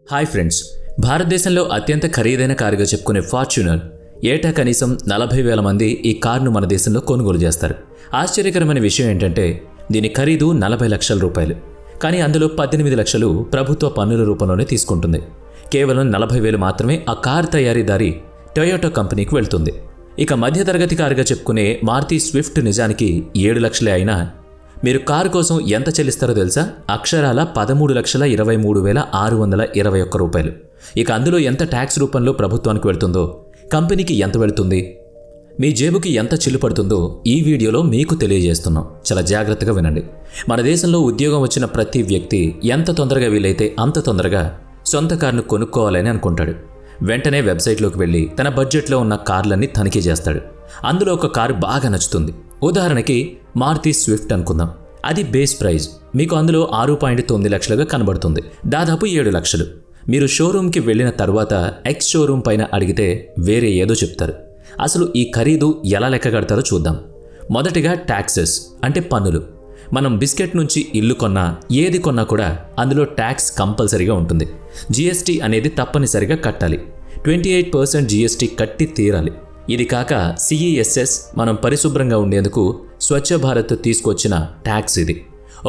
Hi friends, భారతదేశంలో అత్యంత ఖరీదైన కారుగా చెప్పుకునే ఫార్చ్యూనర్ ఏటా కనీసం 40,000 మంది ఈ కారును మన దేశంలో కొనుగోలు చేస్తారు. ఆశ్చర్యకరమైన విషయం ఏంటంటే దీని ఖరీదు 40 లక్షల రూపాయలు. కానీ అందులో 18 లక్షలు ప్రభుత్వ పన్నుల రూపంలోనే తీసుకుంటుంది. కేవలం 40,000 మాత్రమే ఆ కారు తయారీదారి టొయోటా కంపెనీకి వెళ్తుంది. ఇక మధ్యతరగతి కారుగా చెప్పుకునే మారుతి స్విఫ్ట్ నిజానికి 7 లక్షలే అయినా మీరు కారు కోసం ఎంత చెల్లిస్తారో తెలుసా? అక్షరాల 13,23,621 రూపాయలు. ఇక అందులో ఎంత ట్యాక్స్ రూపంలో ప్రభుత్వానికి వెళ్తుందో, కంపెనీకి ఎంత వెళుతుంది, మీ జేబుకి ఎంత చిల్లు పడుతుందో ఈ వీడియోలో మీకు తెలియజేస్తున్నాం. చాలా జాగ్రత్తగా వినండి. మన దేశంలో ఉద్యోగం వచ్చిన ప్రతి వ్యక్తి ఎంత తొందరగా వీలైతే అంత తొందరగా సొంత కారును కొనుక్కోవాలని అనుకుంటాడు. వెంటనే వెబ్సైట్లోకి వెళ్ళి తన బడ్జెట్లో ఉన్న కార్లన్నీ తనిఖీ చేస్తాడు. అందులో ఒక కారు బాగా నచ్చుతుంది. ఉదాహరణకి మారుతి స్విఫ్ట్ అనుకుందాం. అది బేస్ ప్రైజ్ మీకు అందులో 6.9 లక్షలుగా కనబడుతుంది. దాదాపు 7 లక్షలు. మీరు షోరూమ్కి వెళ్ళిన తర్వాత ఎక్స్ షోరూమ్ పైన అడిగితే వేరే ఏదో చెప్తారు. అసలు ఈ ఖరీదు ఎలా లెక్క కడతారో చూద్దాం. మొదటిగా ట్యాక్సెస్ అంటే పన్నులు. మనం బిస్కెట్ నుంచి ఇల్లు కొన్నా ఏది కొన్నా కూడా అందులో ట్యాక్స్ కంపల్సరీగా ఉంటుంది. జీఎస్టీ అనేది తప్పనిసరిగా కట్టాలి. 28% జీఎస్టీ కట్టి తీరాలి. ఇది కాక సిఈఎస్ఎస్ మనం పరిశుభ్రంగా ఉండేందుకు స్వచ్ఛ భారత్ తీసుకొచ్చిన ట్యాక్స్ ఇది.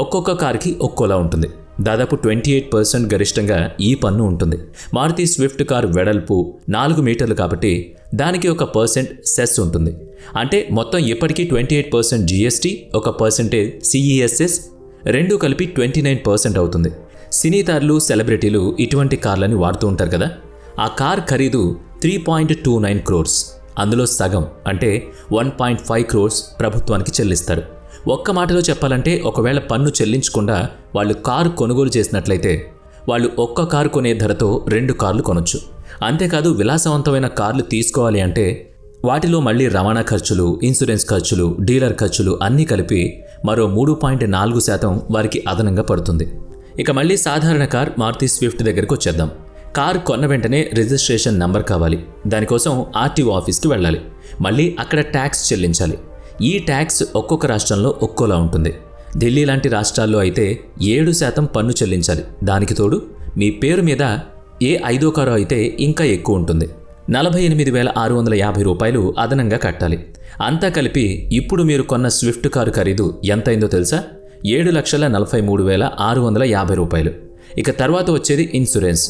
ఒక్కొక్క కార్కి ఒక్కోలా ఉంటుంది. దాదాపు 28% గరిష్టంగా ఈ పన్ను ఉంటుంది. మారుతి స్విఫ్ట్ కార్ వెడల్పు 4 మీటర్లు కాబట్టి దానికి 1% సెస్ ఉంటుంది. అంటే మొత్తం ఇప్పటికీ 28% జీఎస్టీ, 1% సిఈఎస్ఎస్, రెండూ కలిపి 29% అవుతుంది. సినీతారులు, సెలబ్రిటీలు ఇటువంటి కార్లని వాడుతూ ఉంటారు కదా. ఆ కార్ ఖరీదు 3.29 crores. అందులో సగం అంటే 1.5 crores ప్రభుత్వానికి చెల్లిస్తారు. ఒక్క మాటలో చెప్పాలంటే ఒకవేళ పన్ను చెల్లించకుండా వాళ్ళు కారు కొనుగోలు చేసినట్లయితే వాళ్ళు ఒక్క కారు కొనే ధరతో 2 కార్లు కొనొచ్చు. అంతేకాదు విలాసవంతమైన కార్లు తీసుకోవాలి అంటే వాటిలో మళ్ళీ రవాణా ఖర్చులు, ఇన్సూరెన్స్ ఖర్చులు, డీలర్ ఖర్చులు అన్నీ కలిపి మరో 3.4% వారికి అదనంగా పడుతుంది. ఇక మళ్ళీ సాధారణ కార్ మారుతి స్విఫ్ట్ దగ్గరికి వచ్చేద్దాం. కారు కొన్న వెంటనే రిజిస్ట్రేషన్ నంబర్ కావాలి. దానికోసం ఆర్టీఓ ఆఫీస్కి వెళ్ళాలి. మళ్ళీ అక్కడ ట్యాక్స్ చెల్లించాలి. ఈ ట్యాక్స్ ఒక్కొక్క రాష్ట్రంలో ఒక్కోలా ఉంటుంది. ఢిల్లీ లాంటి రాష్ట్రాల్లో అయితే 7% పన్ను చెల్లించాలి. దానికి తోడు మీ పేరు మీద ఏ 5వ కారు అయితే ఇంకా ఎక్కువ ఉంటుంది. 48,650 రూపాయలు అదనంగా కట్టాలి. అంతా కలిపి ఇప్పుడు మీరు కొన్న స్విఫ్ట్ కారు ఖరీదు ఎంతైందో తెలుసా? 7,43,650 రూపాయలు. ఇక తర్వాత వచ్చేది ఇన్సూరెన్స్.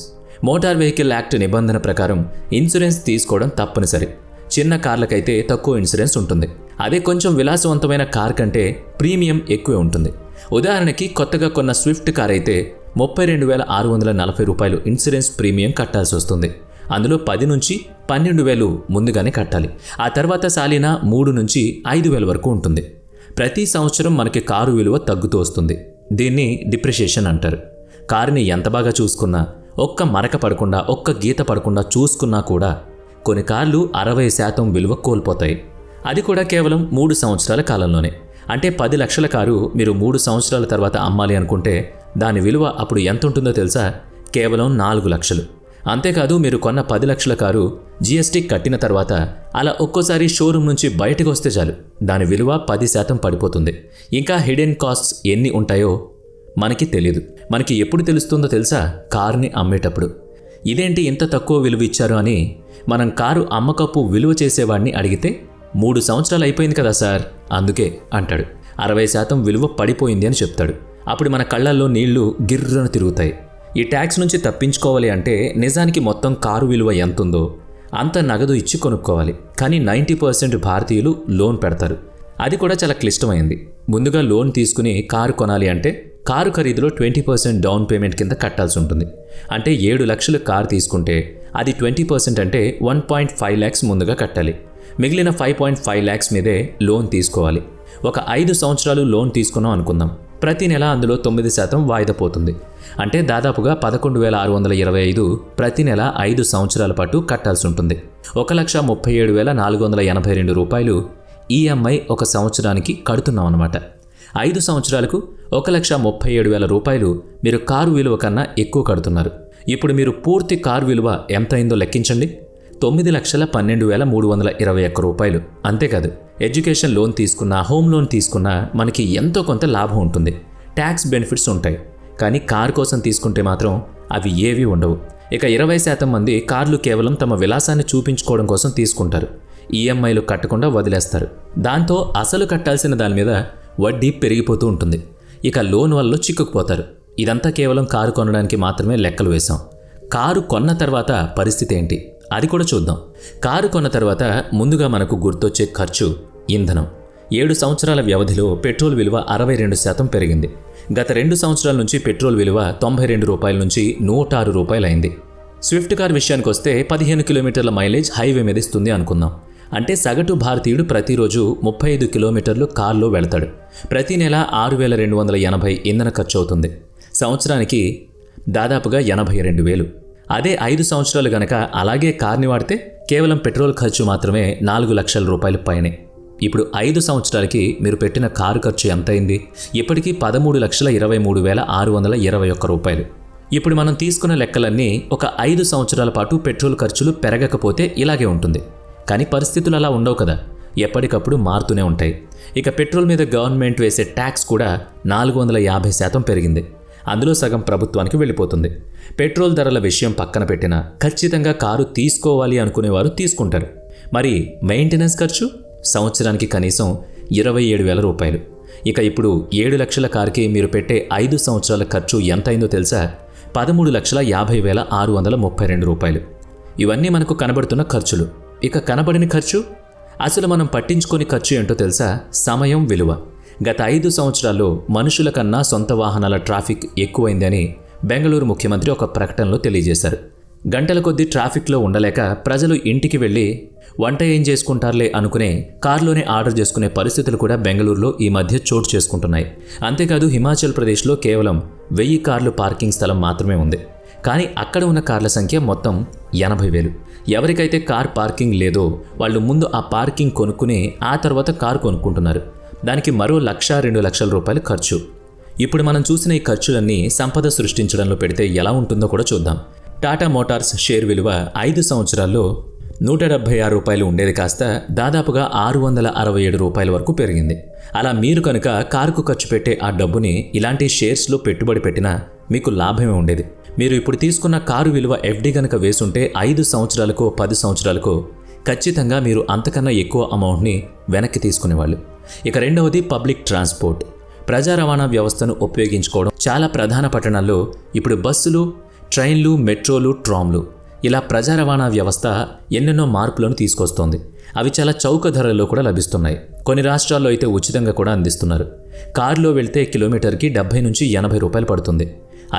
మోటార్ వెహికల్ యాక్ట్ నిబంధన ప్రకారం ఇన్సూరెన్స్ తీసుకోవడం తప్పనిసరి. చిన్న కార్లకైతే తక్కువ ఇన్సూరెన్స్ ఉంటుంది. అదే కొంచెం విలాసవంతమైన కార్ కంటే ప్రీమియం ఎక్కువే ఉంటుంది. ఉదాహరణకి కొత్తగా కొన్న స్విఫ్ట్ కార్ అయితే 32,640 రూపాయలు ఇన్సూరెన్స్ ప్రీమియం కట్టాల్సి వస్తుంది. అందులో 10 నుంచి 12,000 ముందుగానే కట్టాలి. ఆ తర్వాత సాలిన 3 నుంచి 5,000 వరకు ఉంటుంది. ప్రతి సంవత్సరం మనకి కారు విలువ తగ్గుతూ వస్తుంది. దీన్ని డిప్రిషియేషన్ అంటారు. కారుని ఎంత బాగా చూసుకున్నా, ఒక్క మరక పడకుండా, ఒక్క గీత పడకుండా చూసుకున్నా కూడా కొన్ని కార్లు 60% విలువ కోల్పోతాయి. అది కూడా కేవలం 3 సంవత్సరాల కాలంలోనే. అంటే 10 లక్షల కారు మీరు 3 సంవత్సరాల తర్వాత అమ్మాలి అనుకుంటే దాని విలువ అప్పుడు ఎంత ఉంటుందో తెలుసా? కేవలం 4 లక్షలు. అంతేకాదు మీరు కొన్న 10 లక్షల కారు జీఎస్టీ కట్టిన తర్వాత అలా ఒక్కోసారి షోరూమ్ నుంచి బయటకు వస్తే చాలు దాని విలువ 10% పడిపోతుంది. ఇంకా హిడెన్ కాస్ట్స్ ఎన్ని ఉంటాయో మనకి తెలియదు. మనకి ఎప్పుడు తెలుస్తుందో తెలుసా? కారుని అమ్మేటప్పుడు. ఇదేంటి ఇంత తక్కువ విలువ ఇచ్చారు అని మనం కారు అమ్మకపు విలువ చేసేవాడిని అడిగితే 3 సంవత్సరాలు అయిపోయింది కదా సార్, అందుకే అంటాడు. 60% విలువ పడిపోయింది అని చెప్తాడు. అప్పుడు మన కళ్ళల్లో నీళ్లు గిర్రను తిరుగుతాయి. ఈ ట్యాక్స్ నుంచి తప్పించుకోవాలి అంటే నిజానికి మొత్తం కారు విలువ ఎంతుందో అంత నగదు ఇచ్చి కొనుక్కోవాలి. కానీ 90% భారతీయులు లోన్ పెడతారు. అది కూడా చాలా క్లిష్టమైంది. ముందుగా లోన్ తీసుకుని కారు కొనాలి అంటే కారు ఖరీదులో 20% డౌన్ పేమెంట్ కింద కట్టాల్సి ఉంటుంది. అంటే 7 లక్షలు కారు తీసుకుంటే అది 20% అంటే 1.5 lakhs ముందుగా కట్టాలి. మిగిలిన 5.5 lakhs మీదే లోన్ తీసుకోవాలి. ఒక 5 సంవత్సరాలు లోన్ తీసుకున్నాం అనుకుందాం. ప్రతి నెల అందులో 9% వాయిదా పోతుంది. అంటే దాదాపుగా 11,625 ప్రతి నెల 5 సంవత్సరాల పాటు కట్టాల్సి ఉంటుంది. 1,37,482 రూపాయలు ఈఎంఐ ఒక సంవత్సరానికి కడుతున్నాం అన్నమాట. 5 సంవత్సరాలకు 1,37,000 రూపాయలు మీరు కారు విలువ కన్నా ఎక్కువ కడుతున్నారు. ఇప్పుడు మీరు పూర్తి కారు విలువ ఎంత అయిందో లెక్కించండి. 9,12,321 రూపాయలు. అంతేకాదు ఎడ్యుకేషన్ లోన్ తీసుకున్నా, హోమ్ లోన్ తీసుకున్నా మనకి ఎంతో కొంత లాభం ఉంటుంది. ట్యాక్స్ బెనిఫిట్స్ ఉంటాయి. కానీ కార్ కోసం తీసుకుంటే మాత్రం అవి ఏవీ ఉండవు. ఇక 20% మంది కార్లు కేవలం తమ విలాసాన్ని చూపించుకోవడం కోసం తీసుకుంటారు. ఈఎంఐలు కట్టకుండా వదిలేస్తారు. దాంతో అసలు కట్టాల్సిన దాని మీద వడ్డీ పెరిగిపోతూ ఉంటుంది. ఇక లోన్ వల్ల చిక్కుకుపోతారు. ఇదంతా కేవలం కారు కొనడానికి మాత్రమే లెక్కలు వేశాం. కారు కొన్న తర్వాత పరిస్థితి ఏంటి అది కూడా చూద్దాం. కారు కొన్న తర్వాత ముందుగా మనకు గుర్తొచ్చే ఖర్చు ఇంధనం. 7 సంవత్సరాల వ్యవధిలో పెట్రోల్ విలువ 62% పెరిగింది. గత 2 సంవత్సరాల నుంచి పెట్రోల్ విలువ 92 రూపాయల నుంచి 106 రూపాయలు అయింది. స్విఫ్ట్ కార్ విషయానికి వస్తే 15 కిలోమీటర్ల మైలేజ్ హైవే మీద ఇస్తుంది అనుకుందాం. అంటే సగటు భారతీయుడు ప్రతిరోజు 35 కిలోమీటర్లు కార్లో వెళతాడు. ప్రతి నెల 6,280 ఇంధన ఖర్చు అవుతుంది. సంవత్సరానికి దాదాపుగా 82,000. అదే 5 సంవత్సరాలు గనక అలాగే కార్ని వాడితే కేవలం పెట్రోల్ ఖర్చు మాత్రమే 4 లక్షల రూపాయల పైనే. ఇప్పుడు 5 సంవత్సరాలకి మీరు పెట్టిన కారు ఖర్చు ఎంత అయింది? ఇప్పటికీ 13,23,621 రూపాయలు. ఇప్పుడు మనం తీసుకున్న లెక్కలన్నీ ఒక 5 సంవత్సరాల పాటు పెట్రోల్ ఖర్చులు పెరగకపోతే ఇలాగే ఉంటుంది. కానీ పరిస్థితులు అలా ఉండవు కదా, ఎప్పటికప్పుడు మారుతూనే ఉంటాయి. ఇక పెట్రోల్ మీద గవర్నమెంట్ వేసే ట్యాక్స్ కూడా 450% పెరిగింది. అందులో సగం ప్రభుత్వానికి వెళ్ళిపోతుంది. పెట్రోల్ ధరల విషయం పక్కన పెట్టినా ఖచ్చితంగా కారు తీసుకోవాలి అనుకునేవారు తీసుకుంటారు. మరి మెయింటెనెన్స్ ఖర్చు సంవత్సరానికి కనీసం 27,000 రూపాయలు. ఇక ఇప్పుడు 7 లక్షల కారుకి మీరు పెట్టే 5 సంవత్సరాల ఖర్చు ఎంత అయిందో తెలుసా? 13,50,632 రూపాయలు. ఇవన్నీ మనకు కనబడుతున్న ఖర్చులు. ఇక కనబడిన ఖర్చు, అసలు మనం పట్టించుకొని ఖర్చు ఏంటో తెలుసా? సమయం విలువ. గత 5 సంవత్సరాల్లో మనుషుల కన్నా సొంత వాహనాల ట్రాఫిక్ ఎక్కువైందని బెంగళూరు ముఖ్యమంత్రి ఒక ప్రకటనలో తెలియజేశారు. గంటల కొద్దీ ట్రాఫిక్లో ఉండలేక ప్రజలు ఇంటికి వెళ్ళి వంట ఏం చేసుకుంటారులే అనుకునే కారులోనే ఆర్డర్ చేసుకునే పరిస్థితులు కూడా బెంగళూరులో ఈ మధ్య చోటు చేసుకుంటున్నాయి. అంతేకాదు హిమాచల్ ప్రదేశ్లో కేవలం 1000 కార్లు పార్కింగ్ స్థలం మాత్రమే ఉంది. కానీ అక్కడ ఉన్న కార్ల సంఖ్య మొత్తం 80,000. ఎవరికైతే కార్ పార్కింగ్ లేదో వాళ్ళు ముందు ఆ పార్కింగ్ కొనుక్కుని ఆ తర్వాత కారు కొనుక్కుంటున్నారు. దానికి మరో 1,02 లక్షల రూపాయలు ఖర్చు. ఇప్పుడు మనం చూసిన ఈ ఖర్చులన్నీ సంపద సృష్టించడంలో పెడితే ఎలా ఉంటుందో కూడా చూద్దాం. టాటా మోటార్స్ షేర్ విలువ 5 సంవత్సరాల్లో 176 రూపాయలు ఉండేది కాస్త దాదాపుగా 667 రూపాయల వరకు పెరిగింది. అలా మీరు కనుక కారుకు ఖర్చు పెట్టే ఆ డబ్బుని ఇలాంటి షేర్స్లో పెట్టుబడి పెట్టినా మీకు లాభమే ఉండేది. మీరు ఇప్పుడు తీసుకున్న కారు విలువ ఎఫ్డి గనక వేసుంటే 5 సంవత్సరాలకో 10 సంవత్సరాలకో ఖచ్చితంగా మీరు అంతకన్నా ఎక్కువ అమౌంట్ని వెనక్కి తీసుకునేవాళ్ళు. ఇక రెండవది పబ్లిక్ ట్రాన్స్పోర్ట్. ప్రజా రవాణా వ్యవస్థను ఉపయోగించుకోవడం చాలా ప్రధాన పట్టణాల్లో ఇప్పుడు బస్సులు, ట్రైన్లు, మెట్రోలు, ట్రామ్లు ఇలా ప్రజా రవాణా వ్యవస్థ ఎన్నెన్నో మార్పులను తీసుకొస్తోంది. అవి చాలా చౌక ధరల్లో కూడా లభిస్తున్నాయి. కొన్ని రాష్ట్రాల్లో అయితే ఉచితంగా కూడా అందిస్తున్నారు. కారులో వెళ్తే కిలోమీటర్కి 70 నుంచి 80 రూపాయలు పడుతుంది.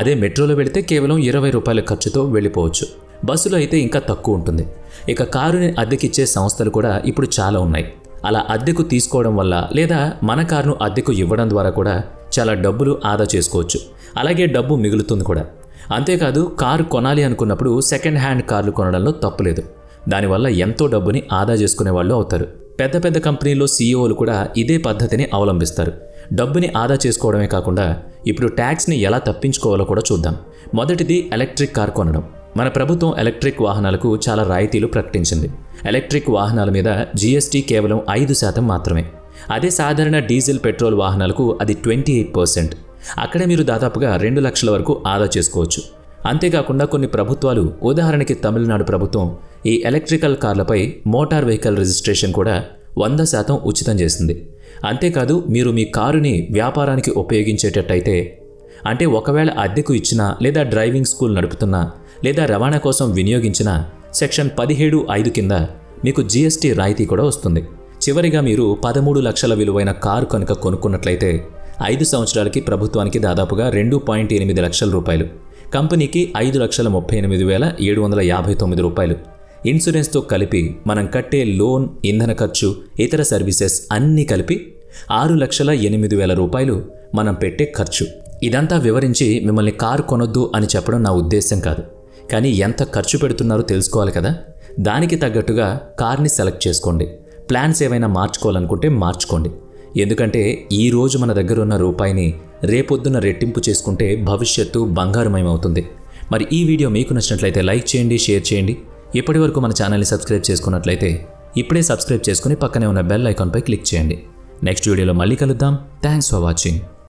అదే మెట్రోలో వెళితే కేవలం 20 రూపాయల ఖర్చుతో వెళ్ళిపోవచ్చు. బస్సులో అయితే ఇంకా తక్కువ ఉంటుంది. ఇక కారుని అద్దెకిచ్చే సంస్థలు కూడా ఇప్పుడు చాలా ఉన్నాయి. అలా అద్దెకు తీసుకోవడం వల్ల లేదా మన కారును అద్దెకు ఇవ్వడం ద్వారా కూడా చాలా డబ్బులు ఆదా చేసుకోవచ్చు. అలాగే డబ్బు మిగులుతుంది కూడా. అంతేకాదు కారు కొనాలి అనుకున్నప్పుడు సెకండ్ హ్యాండ్ కార్లు కొనడంలో తప్పులేదు. దానివల్ల ఎంతో డబ్బుని ఆదా చేసుకునే వాళ్ళు అవుతారు. పెద్ద పెద్ద కంపెనీల్లో సీఈఓలు కూడా ఇదే పద్ధతిని అవలంబిస్తారు. డబ్బుని ఆదా చేసుకోవడమే కాకుండా ఇప్పుడు ట్యాక్స్ని ఎలా తప్పించుకోవాలో కూడా చూద్దాం. మొదటిది ఎలక్ట్రిక్ కార్ కొనడం. మన ప్రభుత్వం ఎలక్ట్రిక్ వాహనాలకు చాలా రాయితీలు ప్రకటించింది. ఎలక్ట్రిక్ వాహనాల మీద జీఎస్టీ కేవలం 5% మాత్రమే. అదే సాధారణ డీజిల్, పెట్రోల్ వాహనాలకు అది 28%. అక్కడే మీరు దాదాపుగా 2 లక్షల వరకు ఆదా చేసుకోవచ్చు. అంతేకాకుండా కొన్ని ప్రభుత్వాలు, ఉదాహరణకి తమిళనాడు ప్రభుత్వం ఈ ఎలక్ట్రికల్ కార్లపై మోటార్ వెహికల్ రిజిస్ట్రేషన్ కూడా 100% ఉచితం చేసింది. అంతేకాదు మీరు మీ కారుని వ్యాపారానికి ఉపయోగించేటట్టయితే, అంటే ఒకవేళ అద్దెకు ఇచ్చినా లేదా డ్రైవింగ్ స్కూల్ నడుపుతున్నా లేదా రవాణా కోసం వినియోగించిన సెక్షన్ 17(5) కింద మీకు జీఎస్టీ రాయితీ కూడా వస్తుంది. చివరిగా మీరు 13 లక్షల విలువైన కారు కనుక కొనుక్కున్నట్లయితే 5 సంవత్సరాలకి ప్రభుత్వానికి దాదాపుగా 2.8 లక్షల రూపాయలు, కంపెనీకి 5,38,759 రూపాయలు. ఇన్సూరెన్స్తో కలిపి మనం కట్టే లోన్, ఇంధన ఖర్చు, ఇతర సర్వీసెస్ అన్నీ కలిపి 6,08,000 రూపాయలు మనం పెట్టే ఖర్చు. ఇదంతా వివరించి మిమ్మల్ని కారు కొనొద్దు అని చెప్పడం నా ఉద్దేశం కాదు. కానీ ఎంత ఖర్చు పెడుతున్నారో తెలుసుకోవాలి కదా. దానికి తగ్గట్టుగా కార్ని సెలెక్ట్ చేసుకోండి. ప్లాన్స్ ఏవైనా మార్చుకోవాలనుకుంటే మార్చుకోండి. ఎందుకంటే ఈరోజు మన దగ్గర ఉన్న రూపాయిని రేపొద్దున రెట్టింపు చేసుకుంటే భవిష్యత్తు బంగారుమయమవుతుంది. మరి ఈ వీడియో మీకు నచ్చినట్లయితే లైక్ చేయండి, షేర్ చేయండి. ఇప్పటి వరకు మన ఛానల్ని సబ్స్క్రైబ్ చేసుకున్నట్లయితే ఇప్పుడే సబ్స్క్రైబ్ చేసుకుని పక్కనే ఉన్న బెల్ ఐకాన్పై క్లిక్ చేయండి. నెక్స్ట్ వీడియోలో మళ్ళీ కలుద్దాం. Thanks for watching.